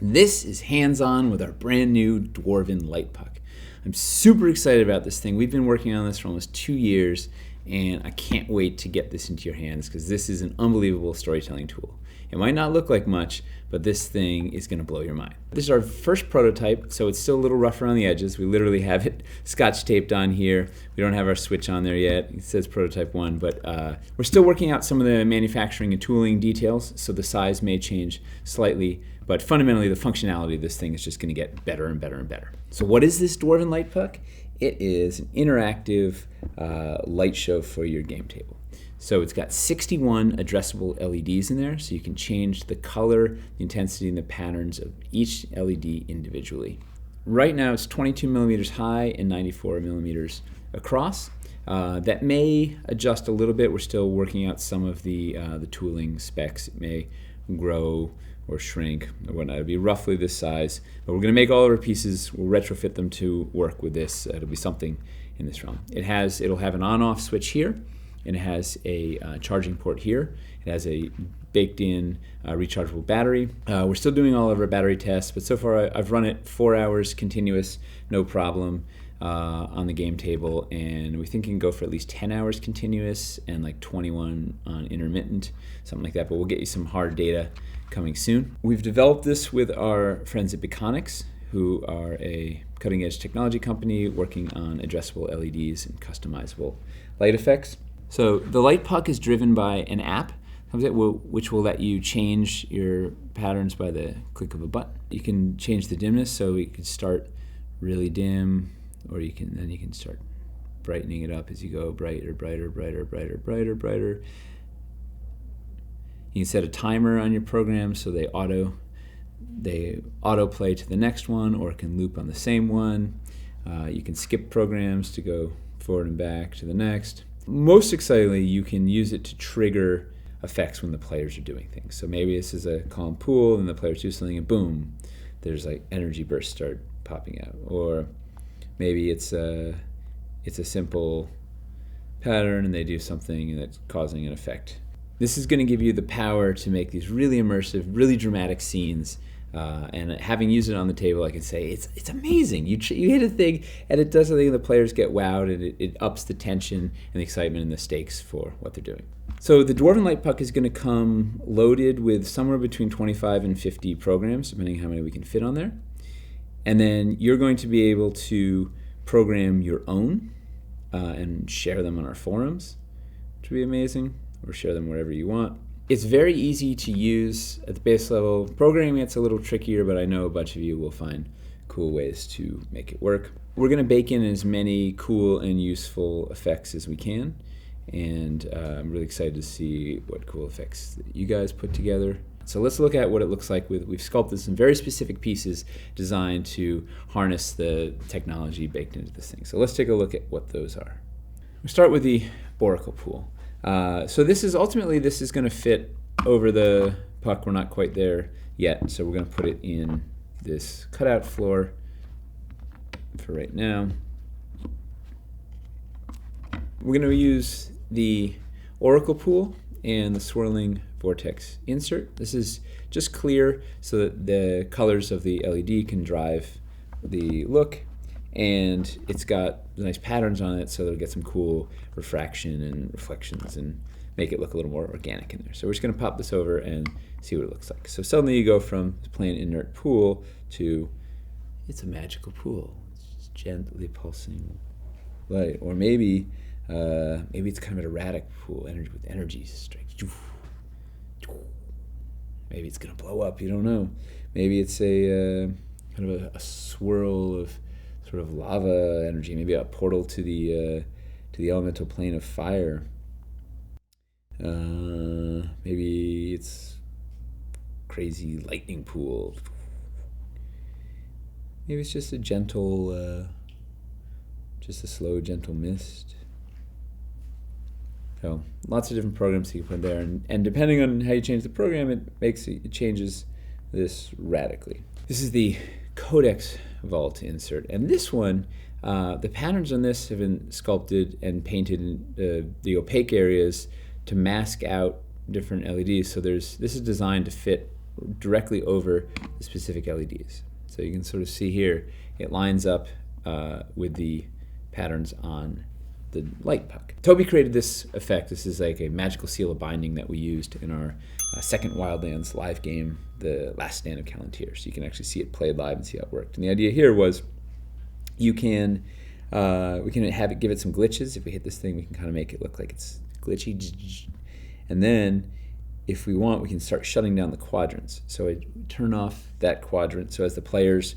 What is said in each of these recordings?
And this is hands-on with our brand new Dwarven light puck. I'm super excited about this thing. We've been working on this for almost 2 years, and I can't wait to get this into your hands because this is an unbelievable storytelling tool. It might not look like much, but this thing is going to blow your mind. This is our first prototype, so it's still a little rough around the edges. We literally have it scotch taped on here. We don't have our switch on there yet. It says prototype 1, but we're still working out some of the manufacturing and tooling details, so the size may change slightly, but fundamentally the functionality of this thing is just going to get better and better and better. So what is this Dwarven light puck? It is an interactive light show for your game table. So it's got 61 addressable LEDs in there, so you can change the color, the intensity, and the patterns of each LED individually. Right now it's 22 millimeters high and 94 millimeters across. That may adjust a little bit. We're still working out some of the tooling specs. It may grow or shrink or whatnot. It'll be roughly this size, but we're going to make all of our pieces. We'll retrofit them to work with this. It'll be something in this realm. It'll have an on-off switch here, and it has a charging port here. It has a baked-in rechargeable battery. We're still doing all of our battery tests, but so far I've run it 4 hours continuous, no problem, on the game table, and we think it can go for at least 10 hours continuous and like 21 on intermittent, something like that, but we'll get you some hard data coming soon. We've developed this with our friends at Biconics, who are a cutting-edge technology company working on addressable LEDs and customizable light effects. So the light puck is driven by an app which will let you change your patterns by the click of a button. You can change the dimness, so you can start really dim, or you can start brightening it up as you go brighter, brighter, brighter, brighter, brighter, brighter. You can set a timer on your program so they auto play to the next one, or it can loop on the same one. You can skip programs to go forward and back to the next. Most excitingly, you can use it to trigger effects when the players are doing things. So maybe this is a calm pool and the players do something and boom, there's like energy bursts start popping out. Or maybe it's a simple pattern and they do something and it's causing an effect. This is going to give you the power to make these really immersive, really dramatic scenes. And having used it on the table, I can say it's amazing. You hit a thing and it does something and the players get wowed, and it ups the tension and the excitement and the stakes for what they're doing. So the Dwarven light puck is going to come loaded with somewhere between 25 and 50 programs, depending on how many we can fit on there. And then you're going to be able to program your own and share them on our forums, which would be amazing, or share them wherever you want. It's very easy to use at the base level. Programming it's a little trickier, but I know a bunch of you will find cool ways to make it work. We're going to bake in as many cool and useful effects as we can, and I'm really excited to see what cool effects that you guys put together. So let's look at what it looks like. We've sculpted some very specific pieces designed to harness the technology baked into this thing. So let's take a look at what those are. We start with the Oracle pool. So this is going to fit over the puck. We're not quite there yet, so we're going to put it in this cutout floor for right now. We're going to use the Oracle pool and the swirling vortex insert. This is just clear so that the colors of the LED can drive the look, and it's got nice patterns on it so it'll get some cool refraction and reflections and make it look a little more organic in there. So we're just going to pop this over and see what it looks like. So suddenly you go from plain inert pool to it's a magical pool. It's gently pulsing light. Or maybe it's kind of an erratic pool, energy with energy strikes. Maybe it's going to blow up. You don't know. Maybe it's a kind of a swirl of sort of lava energy, maybe a portal to the elemental plane of fire. Maybe it's crazy lightning pool. Maybe it's just a gentle, just a slow, gentle mist. So lots of different programs you can put there, and depending on how you change the program, it changes this radically. This is the Codex Vault insert, and this one, the patterns on this have been sculpted and painted in the opaque areas to mask out different LEDs. So this is designed to fit directly over the specific LEDs. So you can sort of see here, it lines up with the patterns on the light puck. Toby created this effect. This is like a magical seal of binding that we used in our second Wildlands live game, The Last Stand of Palantir. So you can actually see it played live and see how it worked. And the idea here was we can have it, give it some glitches. If we hit this thing, we can kind of make it look like it's glitchy. And then if we want, we can start shutting down the quadrants. So I turn off that quadrant. So as the players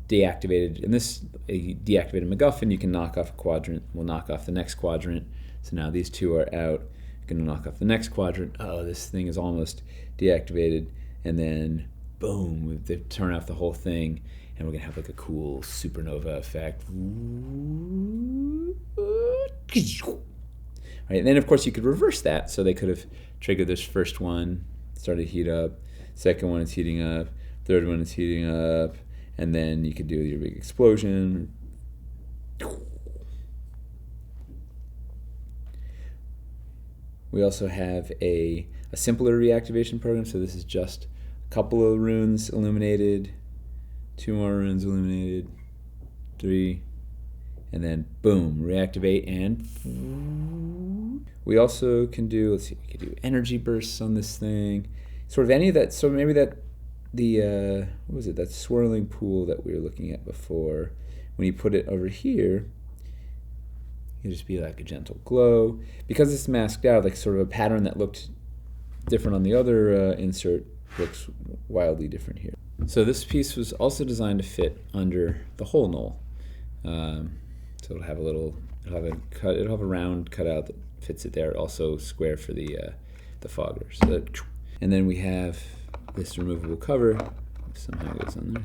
deactivated, and this a deactivated MacGuffin, you can knock off a quadrant. We'll knock off the next quadrant. So now these two are out. Going to knock off the next quadrant. Oh, this thing is almost deactivated. And then boom, we have to turn off the whole thing, and we're going to have like a cool supernova effect. Right, and then of course you could reverse that. So they could have triggered this first one, started to heat up. Second one is heating up. Third one is heating up. And then you could do your big explosion. We also have a simpler reactivation program. So this is just a couple of runes illuminated, 2 more runes illuminated, 3, and then boom, reactivate. And we also can do, let's see, we could do energy bursts on this thing. Sort of any of that, so maybe that what was it, that swirling pool that we were looking at before, when you put it over here, it'll just be like a gentle glow. Because it's masked out, like sort of a pattern that looked different on the other insert looks wildly different here. So this piece was also designed to fit under the hole knoll. So it'll have it'll have a round cutout that fits it there, also square for the fogger. So and then we have this removable cover. Somehow goes on there.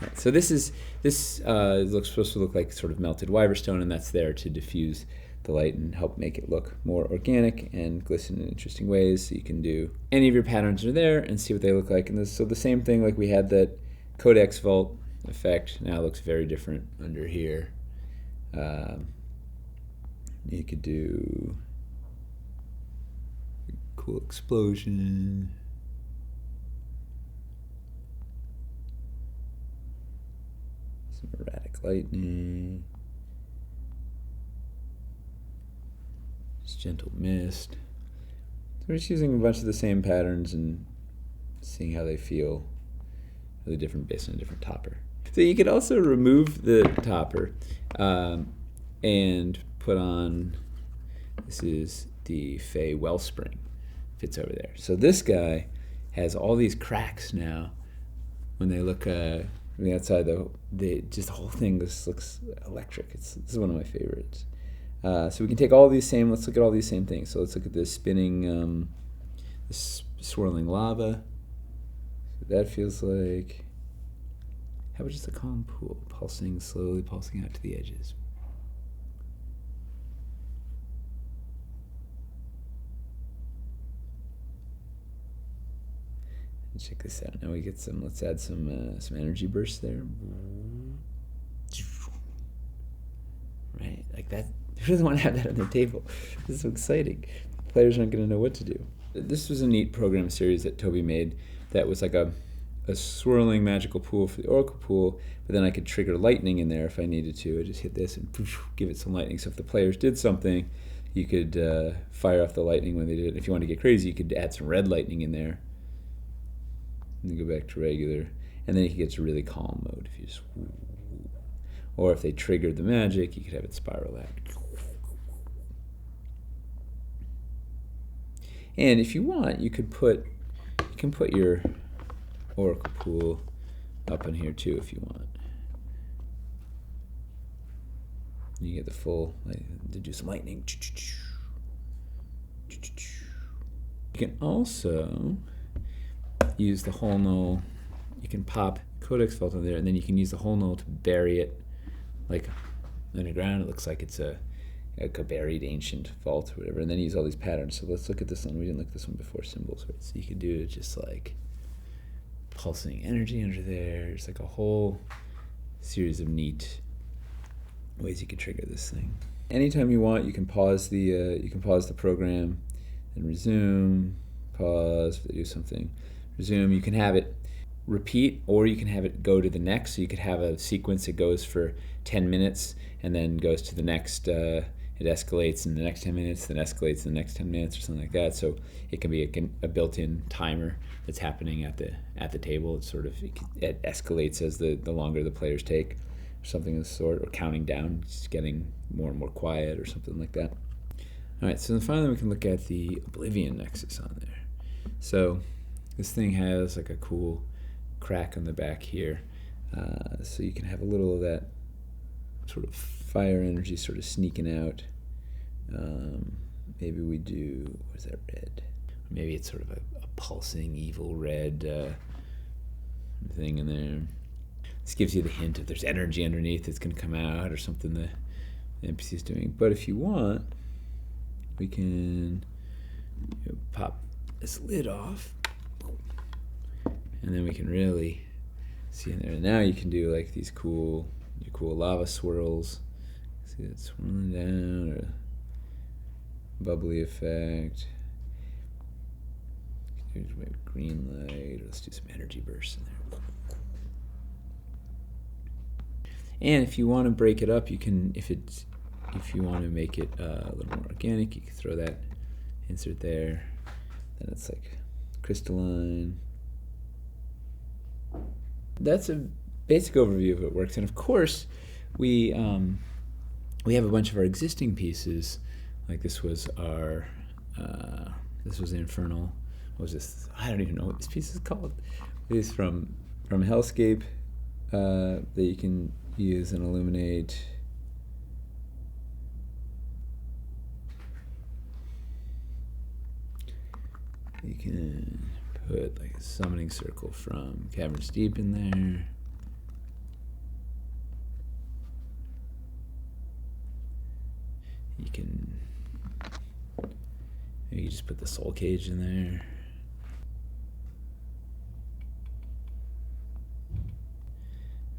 Right. So this looks supposed to look like sort of melted wyverstone, and that's there to diffuse the light and help make it look more organic and glisten in interesting ways. So you can do any of your patterns are there and see what they look like. And so the same thing, like we had that Codex Vault effect, now looks very different under here. You could do a cool explosion. Some erratic lightning. Just gentle mist. So we're just using a bunch of the same patterns and seeing how they feel really different based on a different topper. So you could also remove the topper and put on, this is the Fey Wellspring, fits over there. So this guy has all these cracks now when they look on the outside. Just the whole thing just looks electric. This is one of my favorites. So we can take all these same, let's look at all these same things. So let's look at this spinning, this swirling lava. So that feels like, how about just a calm pool, slowly pulsing out to the edges. And check this out. Now we get some, let's add some energy bursts there. Right, like that. Who doesn't want to have that on their table? This is so exciting. Players aren't going to know what to do. This was a neat program series that Toby made that was like a swirling magical pool for the Oracle pool, but then I could trigger lightning in there if I needed to. I just hit this and poof, give it some lightning. So if the players did something, you could fire off the lightning when they did it. If you want to get crazy, you could add some red lightning in there. And then go back to regular. And then you could get to really calm mode if you just... Or if they triggered the magic, you could have it spiral out. And if you want, you can put your Oracle pool up in here too if you want. You get the full, to do some lightning. You can also use the whole null. You can pop Codex Vault in there, and then you can use the whole null to bury it like underground. It looks like it's a buried ancient vault or whatever, and then use all these patterns. So let's look at this one. We didn't look at this one before, symbols, right? So you could do it just like pulsing energy under there. It's like a whole series of neat ways you could trigger this thing. Anytime you want, you can pause the program and resume, pause, if they do something, resume. You can have it repeat, or you can have it go to the next. So you could have a sequence that goes for 10 minutes and then goes to the next. It escalates in the next 10 minutes, then escalates in the next 10 minutes, or something like that. So it can be a built-in timer that's happening at the table. It's sort of, it escalates as the longer the players take, or something of the sort, or counting down, just getting more and more quiet, or something like that. All right, so then finally we can look at the Oblivion Nexus on there. So this thing has like a cool crack on the back here, so you can have a little of that sort of fire energy sort of sneaking out. Maybe we do, what is that, red? Maybe it's sort of a pulsing evil red thing in there. This gives you the hint if there's energy underneath that's going to come out, or something the NPC is doing. But if you want, we can pop this lid off, and then we can really see in there. And now you can do like these cool lava swirls. See that swirling down, or bubbly effect. Here's green light. Let's do some energy bursts in there. And if you want to break it up, you can. If you want to make it a little more organic, you can throw that insert there. Then it's like crystalline. That's a basic overview of how it works. And of course, we have a bunch of our existing pieces. Like this was our this was the Infernal. What was this? I don't even know what this piece is called. It is from Hellscape that you can use and illuminate. You can put like a summoning circle from Caverns Deep in there. You can maybe just put the soul cage in there.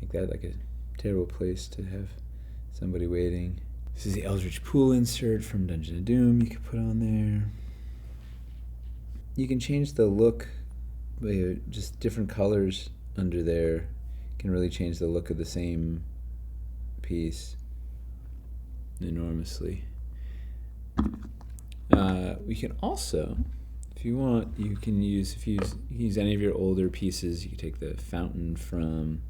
Make that like a terrible place to have somebody waiting. This is the Eldritch Pool insert from Dungeon of Doom you can put on there. You can change the look by just different colors under there. Can really change the look of the same piece enormously. We can also, if you want, you can use any of your older pieces. You can take the fountain from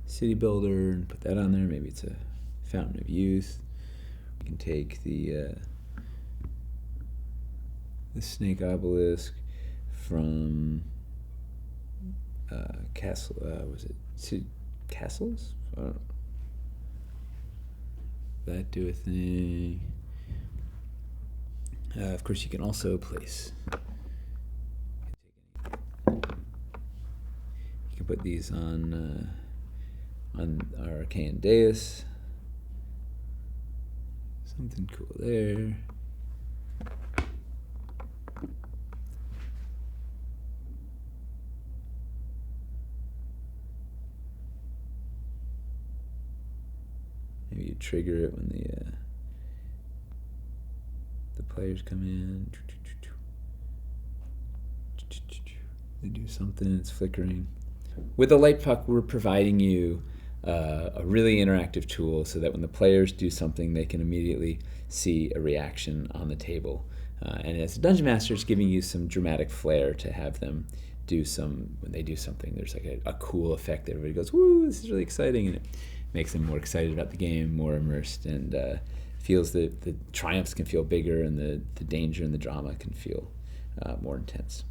City Builder and put that on there. Maybe it's a Fountain of Youth. You can take the snake obelisk from Castle. Was it Castles? That do a thing. Of course, you can also place. You can put these on our arcane dais. Something cool there. Maybe you trigger it when the players come in. They do something, it's flickering. With the light puck, we're providing you a really interactive tool so that when the players do something, they can immediately see a reaction on the table. And as a dungeon master, it's giving you some dramatic flair to have them do when they do something, there's like a cool effect that everybody goes, woo, this is really exciting, and it makes them more excited about the game, more immersed, and feels that the triumphs can feel bigger, and the danger and the drama can feel more intense.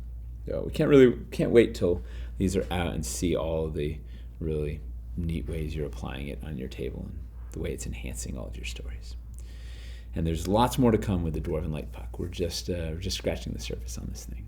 So we can't wait till these are out and see all of the really neat ways you're applying it on your table and the way it's enhancing all of your stories. And there's lots more to come with the Dwarven Light Puck. We're just scratching the surface on this thing.